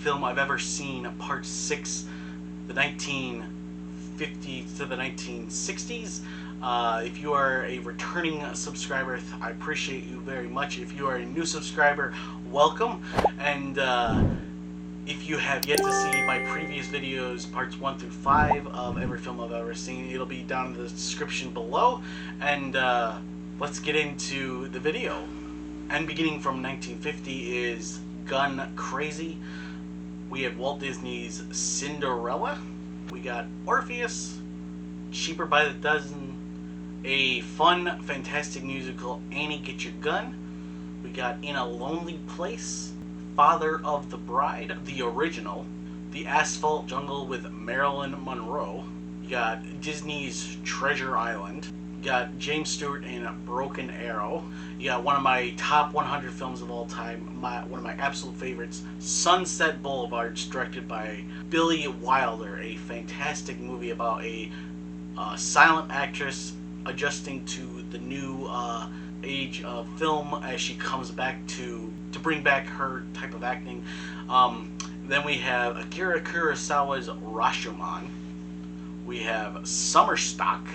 film I've ever seen, Part 6, the 1950s to the 1960s. If you are a returning subscriber, I appreciate you very much. If you are a new subscriber, welcome. And if you have yet to see my previous videos, parts 1 through 5 of every film I've ever seen, it'll be down in the description below. And let's get into the video. And beginning from 1950 is Gun Crazy. We have Walt Disney's Cinderella. We got Orpheus, Cheaper by the Dozen, a fun, fantastic musical, Annie Get Your Gun. We got In a Lonely Place, Father of the Bride, the original, The Asphalt Jungle with Marilyn Monroe. You got Disney's Treasure Island. You got James Stewart in Broken Arrow. You got one of my top 100 films of all time, one of my absolute favorites, Sunset Boulevard, directed by Billy Wilder, a fantastic movie about a silent actress adjusting to the new age of film as she comes back to bring back her type of acting. Then we have Akira Kurosawa's Rashomon. We have Summer Stock.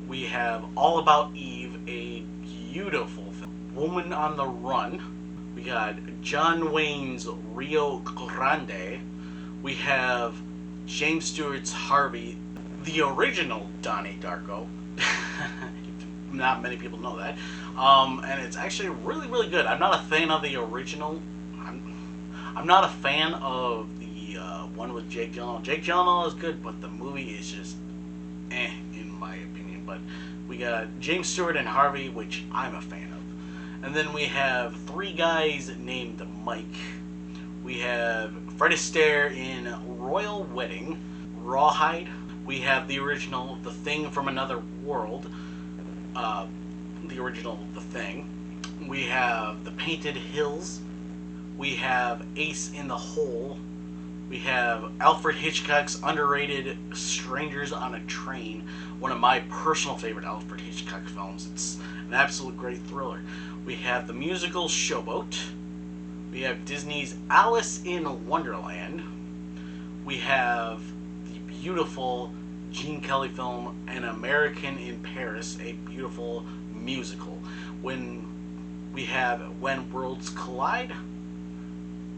We have All About Eve, a beautiful film. Woman on the Run. We got John Wayne's Rio Grande. We have James Stewart's Harvey, the original Donnie Darko. Not many people know that. And it's actually really, really good. I'm not a fan of the original. I'm not a fan of the one with Jake Gyllenhaal. Jake Gyllenhaal is good, but the movie is just in my opinion. But we got James Stewart and Harvey, which I'm a fan of. And then we have three guys named Mike. We have Fred Astaire in Royal Wedding, Rawhide. We have the original The Thing from Another World, the original The Thing. We have The Painted Hills. We have Ace in the Hole. We have Alfred Hitchcock's underrated Strangers on a Train, one of my personal favorite Alfred Hitchcock films. It's an absolute great thriller. We have the musical Showboat. We have Disney's Alice in Wonderland. We have the beautiful Gene Kelly film, An American in Paris, a beautiful musical. We have When Worlds Collide,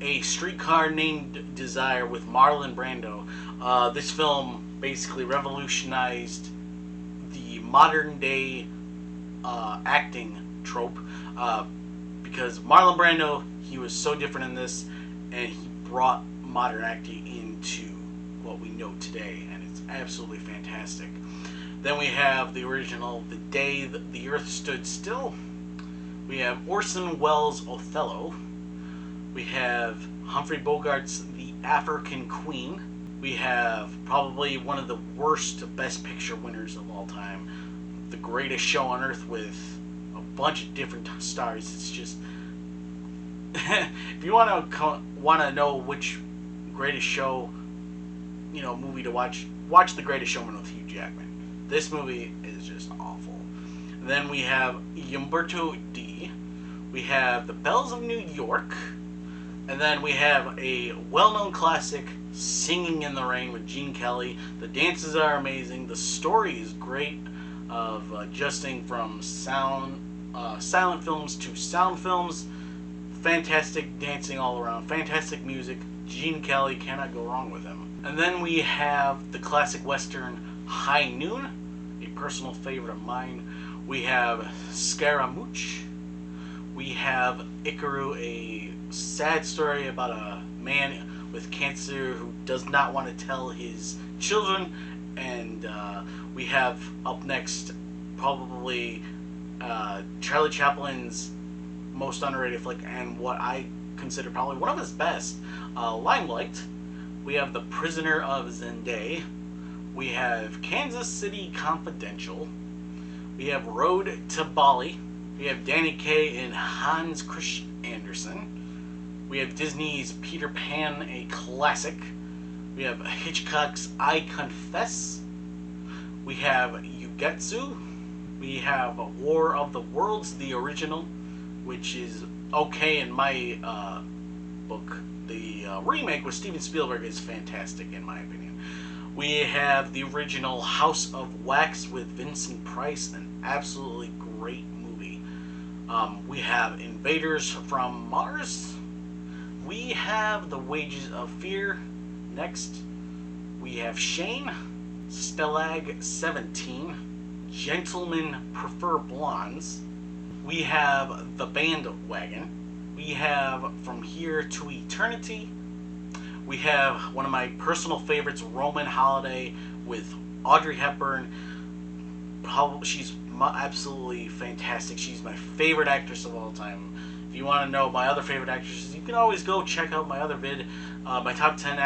A Streetcar Named Desire with Marlon Brando. This film basically revolutionized the modern day acting trope, because Marlon Brando, he was so different in this, and he brought modern acting into what we know today, and it's absolutely fantastic. Then we have the original The Day the Earth Stood Still. We have Orson Welles' Othello. We have Humphrey Bogart's The African Queen. We have probably one of the worst Best Picture winners of all time, The Greatest Show on Earth, with a bunch of different stars. It's just if you want to know which greatest show, movie to watch The Greatest Showman with Hugh Jackman. This movie is just awful. And then we have Umberto D. We have The Bells of New York. And then we have a well-known classic, Singing in the Rain with Gene Kelly. The dances are amazing. The story is great, of adjusting from silent films to sound films. Fantastic dancing all around. Fantastic music. Gene Kelly, cannot go wrong with him. And then we have the classic western High Noon, a personal favorite of mine. We have Scaramouche. We have Ikaru, a sad story about a man with cancer who does not want to tell his children. And we have up next probably Charlie Chaplin's most underrated flick, and what I consider probably one of his best, Limelight. We have The Prisoner of Zenday. We have Kansas City Confidential. We have Road to Bali. We have Danny Kaye and Hans Christian Andersen. We have Disney's Peter Pan, a classic. We have Hitchcock's I Confess. We have Yugetsu. We have War of the Worlds, the original, which is okay in my book. The remake with Steven Spielberg is fantastic in my opinion. We have the original House of Wax with Vincent Price, an absolutely great movie. We have Invaders from Mars. We have The Wages of Fear. Next, we have Shane, Stalag 17, Gentlemen Prefer Blondes. We have The Bandwagon. We have From Here to Eternity. We have one of my personal favorites, Roman Holiday, with Audrey Hepburn. She's absolutely fantastic. She's my favorite actress of all time. If you want to know my other favorite actresses, you can always go check out my other vid, my top 10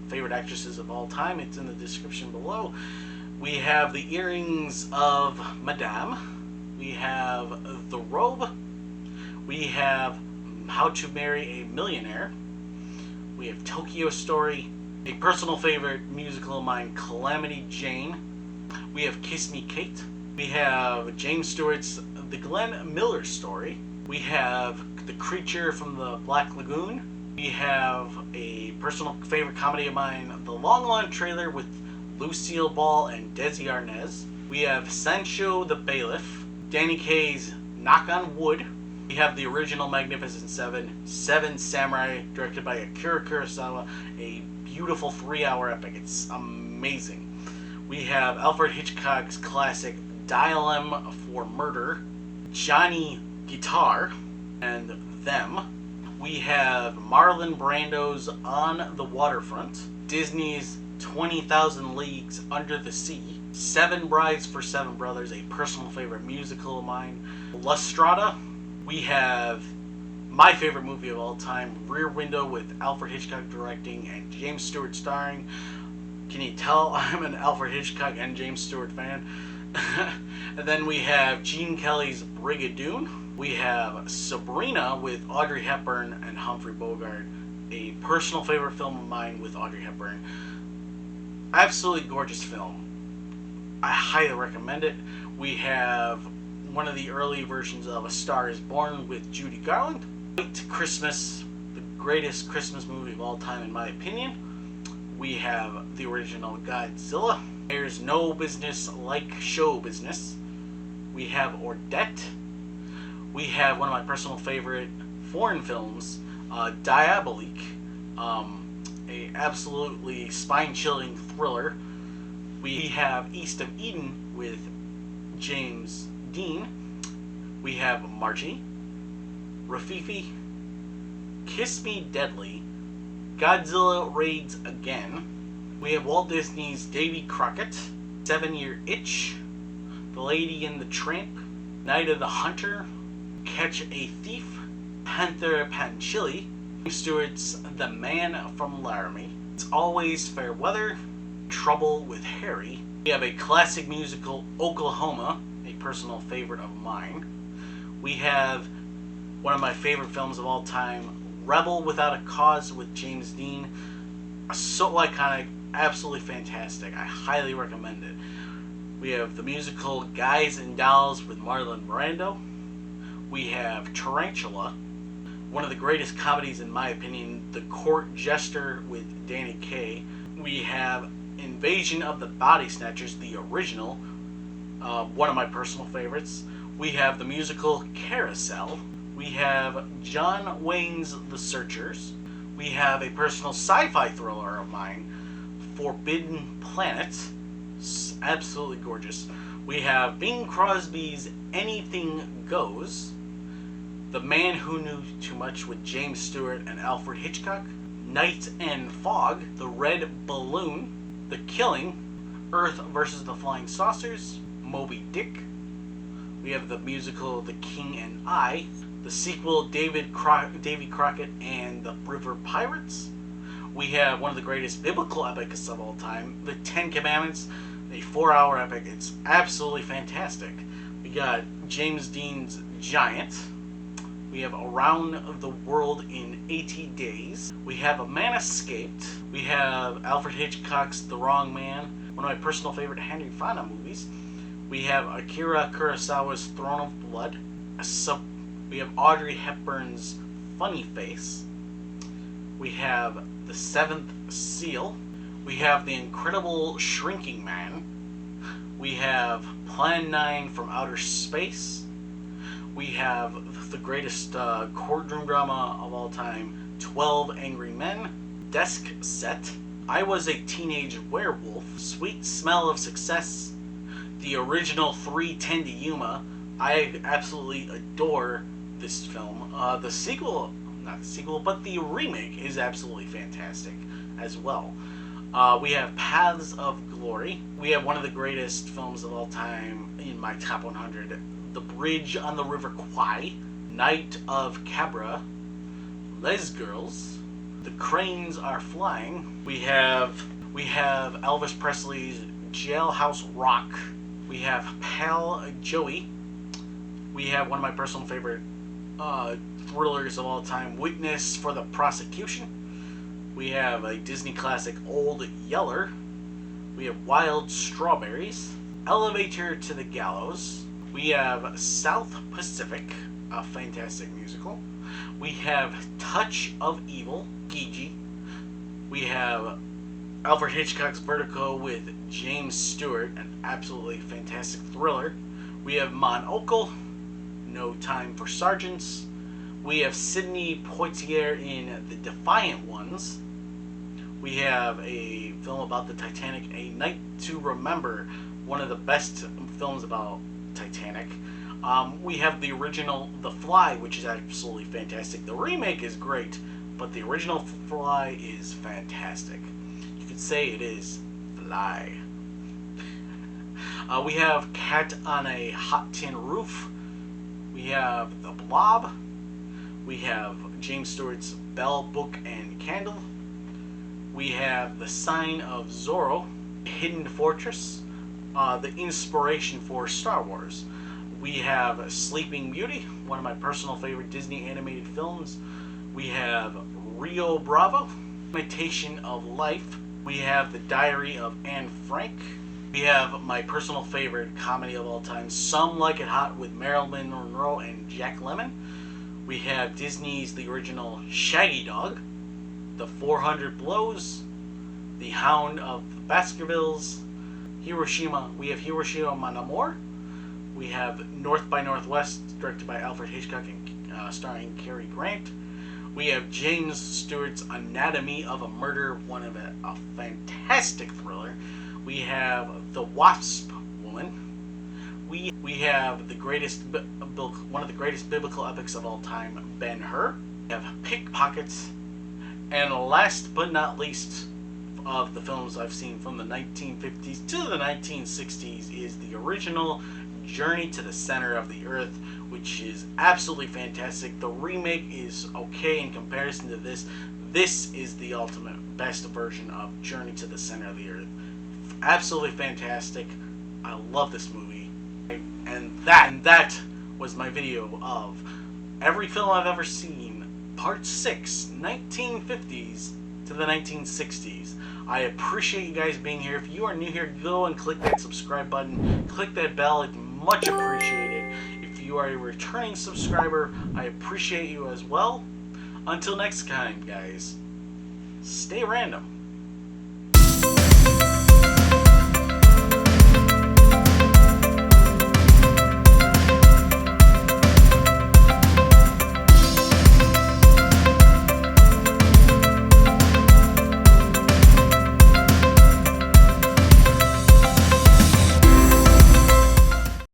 favorite actresses of all time. It's in the description below. We have The Earrings of Madame. We have The Robe. We have How to Marry a Millionaire. We have Tokyo Story. A personal favorite musical of mine, Calamity Jane. We have Kiss Me Kate. We have James Stewart's The Glenn Miller Story. We have The Creature from the Black Lagoon. We have a personal favorite comedy of mine, The Long Lawn Trailer with Lucille Ball and Desi Arnaz. We have Sancho the Bailiff. Danny Kaye's Knock on Wood. We have the original Magnificent Seven, Seven Samurai, directed by Akira Kurosawa, a beautiful 3-hour epic. It's amazing. We have Alfred Hitchcock's classic Dial M for Murder, Johnny Guitar, and Them. We have Marlon Brando's On the Waterfront, Disney's 20,000 Leagues Under the Sea, Seven Brides for Seven Brothers, a personal favorite musical of mine, La Strada. We have my favorite movie of all time, Rear Window, with Alfred Hitchcock directing and James Stewart starring. Can you tell I'm an Alfred Hitchcock and James Stewart fan? And then we have Gene Kelly's Brigadoon. We have Sabrina with Audrey Hepburn and Humphrey Bogart, a personal favorite film of mine with Audrey Hepburn. Absolutely gorgeous film. I highly recommend it. We have one of the early versions of A Star is Born with Judy Garland. White Christmas, the greatest Christmas movie of all time in my opinion. We have the original Godzilla. There's No Business Like Show Business. We have Ordette. We have one of my personal favorite foreign films, Diabolique, a absolutely spine-chilling thriller. We have East of Eden with James Dean. We have Margie, Rafifi, Kiss Me Deadly, Godzilla Raids Again. We have Walt Disney's Davy Crockett, 7-Year Itch, The Lady and the Tramp, Night of the Hunter, Catch a Thief, Panther Panchili, Stewart's The Man from Laramie, It's Always Fair Weather, Trouble with Harry. We have a classic musical, Oklahoma, a personal favorite of mine. We have one of my favorite films of all time, Rebel Without a Cause with James Dean. So iconic, absolutely fantastic. I highly recommend it. We have the musical Guys and Dolls with Marlon Brando. We have Tarantula, one of the greatest comedies in my opinion, The Court Jester with Danny Kaye. We have Invasion of the Body Snatchers, the original, one of my personal favorites. We have the musical Carousel. We have John Wayne's The Searchers. We have a personal sci-fi thriller of mine, Forbidden Planet. It's absolutely gorgeous. We have Bing Crosby's Anything Goes. The Man Who Knew Too Much with James Stewart and Alfred Hitchcock. Night and Fog, The Red Balloon, The Killing, Earth versus the Flying Saucers, Moby Dick. We have the musical The King and I, the sequel Davy Crockett and the River Pirates. We have one of the greatest biblical epics of all time, The Ten Commandments, a 4-hour epic. It's absolutely fantastic. We got James Dean's Giant. We have Around the World in 80 Days. We have A Man Escaped. We have Alfred Hitchcock's The Wrong Man, one of my personal favorite Henry Fonda movies. We have Akira Kurosawa's Throne of Blood. We have Audrey Hepburn's Funny Face. We have The Seventh Seal. We have The Incredible Shrinking Man. We have Plan 9 from Outer Space. We have the greatest courtroom drama of all time, 12 Angry Men. Desk Set. I Was a Teenage Werewolf. Sweet Smell of Success. The original 3:10 to Yuma. I absolutely adore this film. The sequel, not the sequel, but the remake is absolutely fantastic as well. We have Paths of Glory. We have one of the greatest films of all time in my top 100. The Bridge on the River Kwai. Night of Cabra. Les Girls. The Cranes Are Flying. We have Elvis Presley's Jailhouse Rock. We have Pal Joey. We have one of my personal favorite thrillers of all time, Witness for the Prosecution. We have a Disney classic, Old Yeller. We have Wild Strawberries. Elevator to the Gallows. We have South Pacific, a fantastic musical. We have Touch of Evil, Gigi. We have Alfred Hitchcock's Vertigo with James Stewart, an absolutely fantastic thriller. We have Mon Oncle, No Time for Sergeants. We have Sidney Poitier in The Defiant Ones. We have a film about the Titanic, A Night to Remember, one of the best films about Titanic. We have the original The Fly, which is absolutely fantastic. The remake is great, but the original Fly is fantastic. You could say it is Fly. We have Cat on a Hot Tin Roof. We have The Blob. We have James Stewart's Bell, Book, and Candle. We have The Sign of Zorro. Hidden Fortress. The inspiration for Star Wars. We have Sleeping Beauty, one of my personal favorite Disney animated films. We have Rio Bravo. Imitation of Life. We have The Diary of Anne Frank. We have my personal favorite comedy of all time, Some Like It Hot, with Marilyn Monroe and Jack Lemmon. We have Disney's the original Shaggy Dog. The 400 Blows. The Hound of the Baskervilles. Hiroshima. We have Hiroshima Mon Amour. We have North by Northwest, directed by Alfred Hitchcock and starring Cary Grant. We have James Stewart's Anatomy of a Murder, one of a fantastic thriller. We have The Wasp Woman. We have the greatest, one of the greatest biblical epics of all time, Ben-Hur. We have Pickpockets, and last but not least of the films I've seen from the 1950s to the 1960s is the original Journey to the Center of the Earth, which is absolutely fantastic. The remake is okay in comparison to this. This is the ultimate best version of Journey to the Center of the Earth. Absolutely fantastic. I love this movie. And that was my video of every film I've ever seen, Part 6, 1950s to the 1960s. I appreciate you guys being here. If you are new here, go and click that subscribe button. Click that bell. It's much appreciated. If you are a returning subscriber, I appreciate you as well. Until next time, guys, stay random.